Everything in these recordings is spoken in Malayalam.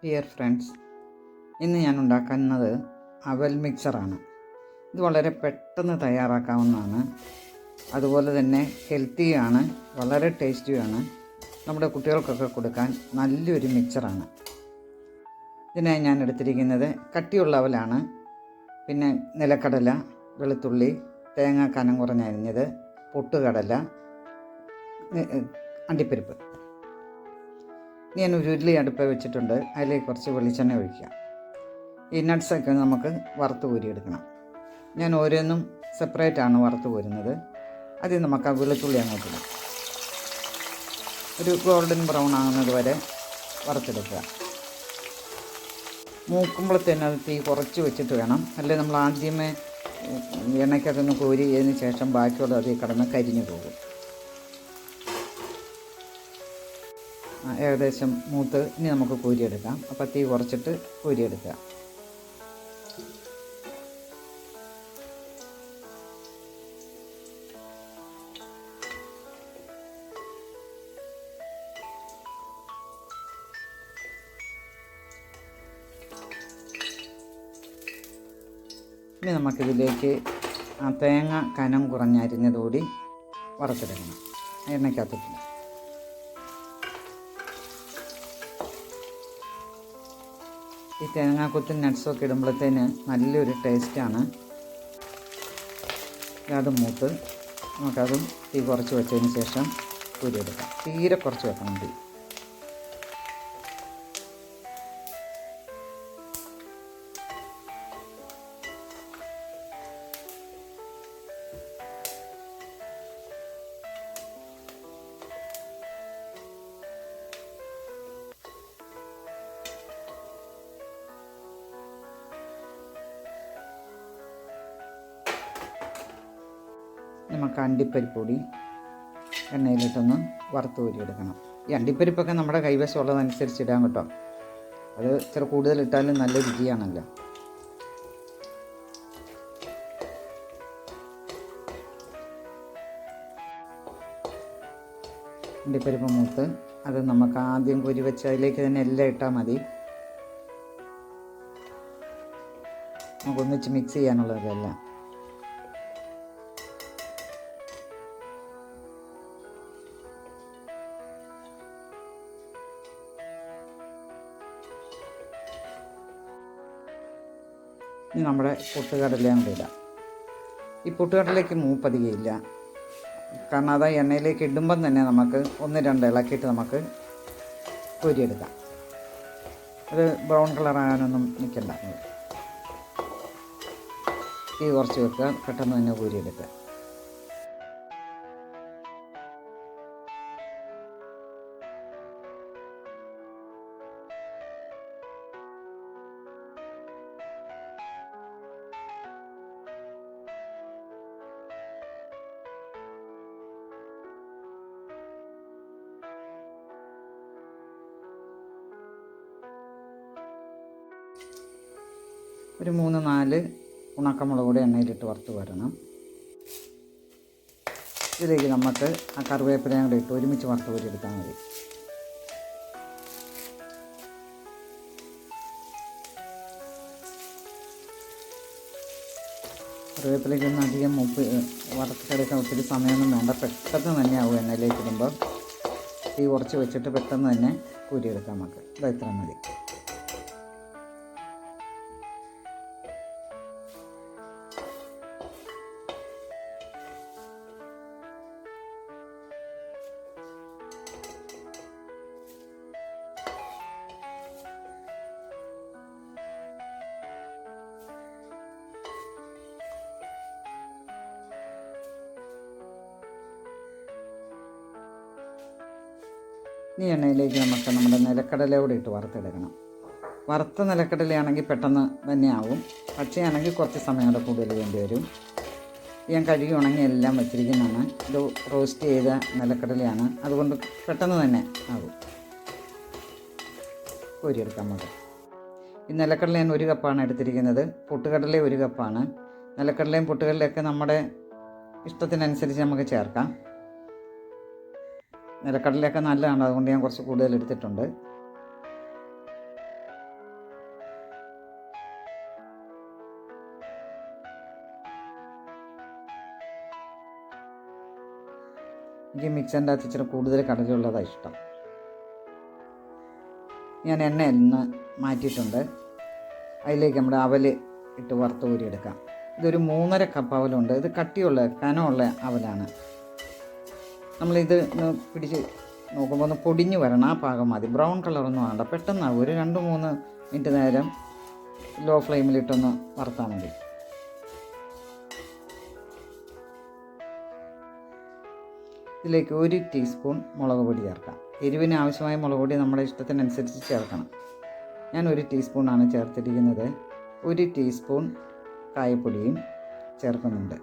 ഡിയർ ഫ്രണ്ട്സ്, ഇന്ന് ഞാൻ ഉണ്ടാക്കുന്നത് അവൽ മിക്സറാണ്. ഇത് വളരെ പെട്ടെന്ന് തയ്യാറാക്കാവുന്നതാണ്. അതുപോലെ തന്നെ ഹെൽത്തിയാണ്, വളരെ ടേസ്റ്റിയാണ്. നമ്മുടെ കുട്ടികൾക്കൊക്കെ കൊടുക്കാൻ നല്ലൊരു മിക്സറാണ്. ഇതിനായി ഞാൻ എടുത്തിരിക്കുന്നത് കട്ടിയുള്ള അവലാണ്, പിന്നെ നിലക്കടല, വെളുത്തുള്ളി, തേങ്ങ കനം കുറഞ്ഞരിഞ്ഞത്, പൊട്ടുകടല, അണ്ടിപ്പരിപ്പ്. ഞാൻ ഒരു ഉരുളി അടുപ്പ് വെച്ചിട്ടുണ്ട്. അതിലേക്ക് കുറച്ച് വെളിച്ചെണ്ണ ഒഴിക്കുക. ഈ നട്ട്സൊക്കെ നമുക്ക് വറുത്ത് കോരിയെടുക്കണം. ഞാൻ ഓരോന്നും സെപ്പറേറ്റാണ് വറുത്ത് കോരുന്നത്. ആദ്യം നമുക്ക് ആ വെളുത്തുള്ളി അങ്ങോട്ടിടാം. ഒരു ഗോൾഡൻ ബ്രൗൺ ആകുന്നത് വരെ വറുത്തെടുക്കുക. മൂക്കുമ്പോഴത്തേനും അത് തീ കുറച്ച് വെച്ചിട്ട് വേണം, അല്ലെങ്കിൽ നമ്മൾ ആദ്യമേ എണ്ണയ്ക്കകത്തൊന്ന് കോരിയതിന് ശേഷം ബാക്കിയുള്ളത് അതിൽ കിടന്ന് കരിഞ്ഞു പോകും. ഏകദേശം മൂത്ത് ഇനി നമുക്ക് കോരിയെടുക്കാം. അപ്പോൾ തീ കുറച്ചിട്ട് കോരിയെടുക്കുക. ഇനി നമുക്കിതിലേക്ക് ആ തേങ്ങ കനം കുറഞ്ഞരിഞ്ഞതോടി വറുത്തെടുക്കണം. എണ്ണയ്ക്കകത്തിട്ടില്ല. ഈ തേങ്ങാക്കൊത്തും നട്ട്സൊക്കെ ഇടുമ്പോഴത്തേന് നല്ലൊരു ടേസ്റ്റാണ്. അത് മൂത്ത് നമുക്കതും തീ കുറച്ച് വെച്ചതിന് ശേഷം കോരിയെടുക്കാം. തീരെ കുറച്ച് വെക്കണം തീ. നമുക്ക് അണ്ടിപ്പരിപ്പ് പൊടി എണ്ണയിലിട്ടൊന്ന് വറുത്ത് കോരിയെടുക്കണം. ഈ അണ്ടിപ്പരിപ്പൊക്കെ നമ്മുടെ കൈവശമുള്ളതനുസരിച്ച് ഇടാൻ കേട്ടോ. അത് ഇച്ചിരി കൂടുതലിട്ടാലും നല്ല രുചിയാണല്ലോ. അണ്ടിപ്പരിപ്പ് മൂത്ത് അത് നമുക്ക് ആദ്യം കോരി വെച്ച് അതിലേക്ക് തന്നെ എല്ലാം ഇട്ടാൽ മതി. നമുക്കൊന്നിച്ച് മിക്സ് ചെയ്യാനുള്ളതെല്ലാം. ഇനി നമ്മുടെ പൊട്ടുകടലയും കൂടി ഇടാം. ഈ പൊട്ടുകടലയ്ക്ക് മൂപ്പധികയില്ല, കാരണം അത് എണ്ണയിലേക്ക് ഇടുമ്പം തന്നെ നമുക്ക് 1-2 ഇളക്കിയിട്ട് നമുക്ക് കോരിയെടുക്കാം. അത് ബ്രൗൺ കളറാകാനൊന്നും നിൽക്കണ്ട. തീ കുറച്ച് വെക്കുക, പെട്ടെന്ന് തന്നെ കോരിയെടുക്കുക. ഒരു 3-4 ഉണക്കമുളക് കൂടി എണ്ണയിലിട്ട് വറുത്ത് വരണം. ഇതിലേക്ക് നമുക്ക് ആ കറിവേപ്പിലയും കൂടെ ഇട്ട് ഒരുമിച്ച് വറുത്ത് കോരിയെടുത്താൽ മതി. കറിവേപ്പിലയ്ക്കൊന്നും അധികം വറുത്തെടുക്കാൻ ഒത്തിരി സമയമൊന്നും വേണ്ട. പെട്ടെന്ന് തന്നെ ആവും എണ്ണയിലേക്ക് ഇടുമ്പോൾ. തീ കുറച്ച് വെച്ചിട്ട് പെട്ടെന്ന് തന്നെ കോരിയെടുക്കാം നമുക്ക്. ഇത് ഇത്ര മതി. ഈ എണ്ണയിലേക്ക് നമുക്ക് നമ്മുടെ നിലക്കടല കൂടി ഇട്ട് വറുത്തെടുക്കണം. വറുത്ത നിലക്കടലയാണെങ്കിൽ പെട്ടെന്ന് തന്നെ ആവും. പച്ചയാണെങ്കിൽ കുറച്ച് സമയം കൂടെ കൂടുതൽ വേണ്ടി വരും. ഞാൻ കഴുകി ഉണങ്ങി എല്ലാം വെച്ചിരിക്കുന്നതാണ്. ഇത് റോസ്റ്റ് ചെയ്ത നിലക്കടലയാണ്, അതുകൊണ്ട് പെട്ടെന്ന് തന്നെ ആകും. കോരിയെടുക്കാം നമുക്ക്. ഈ നിലക്കടല ഞാൻ 1 കപ്പാണ് എടുത്തിരിക്കുന്നത്. പൊട്ടുകടല 1 കപ്പാണ്. നിലക്കടലയും പൊട്ടുകടലയൊക്കെ നമ്മുടെ ഇഷ്ടത്തിനനുസരിച്ച് നമുക്ക് ചേർക്കാം. നിലക്കടലയൊക്കെ നല്ലതാണ്, അതുകൊണ്ട് ഞാൻ കുറച്ച് കൂടുതൽ എടുത്തിട്ടുണ്ട്. എനിക്ക് മിക്സറിൻ്റെ അകത്ത് ഇച്ചിരി കൂടുതൽ കടലുള്ളതാണ് ഇഷ്ടം. ഞാൻ എണ്ണ ഒന്ന് മാറ്റിയിട്ടുണ്ട്. അതിലേക്ക് നമ്മുടെ അവൽ ഇട്ട് വറുത്ത് കോരിയെടുക്കാം. ഇതൊരു 3.5 കപ്പ് അവലുണ്ട്. ഇത് കട്ടിയുള്ള കനമുള്ള അവലാണ്. നമ്മളിത് പിടിച്ച് നോക്കുമ്പോൾ ഒന്ന് പൊടിഞ്ഞ് വരണം, ആ പാകം മതി. ബ്രൗൺ കളറൊന്നും വേണ്ട, പെട്ടെന്നാകും. ഒരു 2-3 മിനിറ്റ് നേരം ലോ ഫ്ലെയിമിലിട്ടൊന്ന് വറുത്താൽ മതി. ഇതിലേക്ക് 1 ടീസ്പൂൺ മുളക് പൊടി ചേർക്കാം. എരിവിന് ആവശ്യമായ മുളക് പൊടി നമ്മുടെ ഇഷ്ടത്തിനനുസരിച്ച് ചേർക്കണം. ഞാൻ 1 ടീസ്പൂണാണ് ചേർത്തിരിക്കുന്നത്. 1 ടീസ്പൂൺ കായപ്പൊടിയും ചേർക്കുന്നുണ്ട്.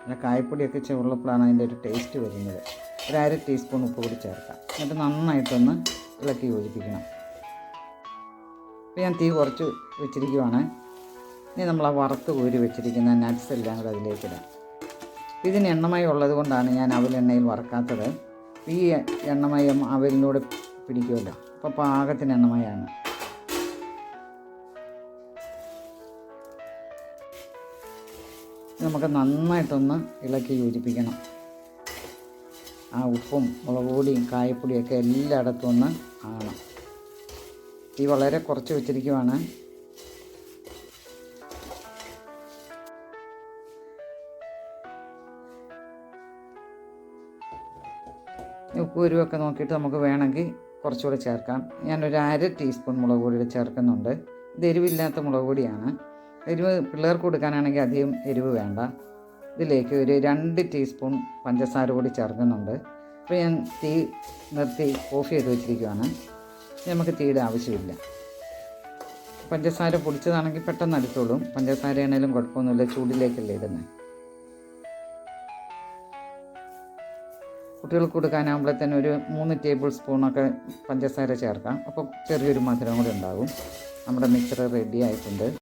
പിന്നെ കായപ്പൊടിയൊക്കെ ചേർന്നപ്പോഴാണ് അതിൻ്റെ ഒരു ടേസ്റ്റ് വരുന്നത്. ഒരു 1/2 ടീസ്പൂൺ ഉപ്പ് കൂടി ചേർക്കാം. എന്നിട്ട് നന്നായിട്ടൊന്ന് ഇളക്കി യോജിപ്പിക്കണം. ഇപ്പോൾ ഞാൻ തീ കുറച്ച് വെച്ചിരിക്കുവാണ്. ഇനി നമ്മൾ ആ വറുത്ത് കോരി വെച്ചിരിക്കുന്ന നട്ട്സ് എല്ലാം കൂടെ അതിലേക്കിടാം. ഇതിന് എണ്ണമയം ഉള്ളത് കൊണ്ടാണ് ഞാൻ അവലെണ്ണയിൽ വറക്കാത്തത്. ഈ എണ്ണമയം അവലിനോട് പിടിക്കുമല്ലോ, അപ്പോൾ പാകത്തിന് എണ്ണമയമാണ്. നമുക്ക് നന്നായിട്ടൊന്ന് ഇളക്കി യോജിപ്പിക്കണം. ആ ഉപ്പും മുളക് പൊടിയും കായപ്പൊടിയൊക്കെ എല്ലായിടത്തും ഒന്ന് ആകണം. തീ വളരെ കുറച്ച് വെച്ചിരിക്കുവാണ്. ഉപ്പ് എരിവൊക്കെ നോക്കിയിട്ട് നമുക്ക് വേണമെങ്കിൽ കുറച്ചുകൂടെ ചേർക്കാം. ഞാനൊരു 1/2 ടീസ്പൂൺ മുളക് പൊടി ചേർക്കുന്നുണ്ട്. ഇത് എരിവില്ലാത്ത മുളക് പൊടിയാണ്. എരിവ് പിള്ളേർക്ക് കൊടുക്കാനാണെങ്കിൽ അധികം എരിവ് വേണ്ട. ഇതിലേക്ക് ഒരു 2 ടീസ്പൂൺ പഞ്ചസാര കൂടി ചേർക്കുന്നുണ്ട്. അപ്പോൾ ഞാൻ തീ നിർത്തി ഓഫ് ചെയ്ത് വെച്ചിരിക്കുകയാണ്. നമുക്ക് തീയുടെ ആവശ്യമില്ല. പഞ്ചസാര പൊടിച്ചതാണെങ്കിൽ പെട്ടെന്ന് അടുത്തോളും. പഞ്ചസാരയാണേലും കുഴപ്പമൊന്നുമില്ല, ചൂടിലേക്കല്ലേ ഇടുന്നത്. കുട്ടികൾക്ക് കൊടുക്കാനാകുമ്പോഴത്തേനും ഒരു 3 ടേബിൾ സ്പൂണൊക്കെ പഞ്ചസാര ചേർക്കാം. അപ്പോൾ ചെറിയൊരു മധുരം കൂടി ഉണ്ടാകും. നമ്മുടെ മിക്സർ റെഡി ആയിട്ടുണ്ട്.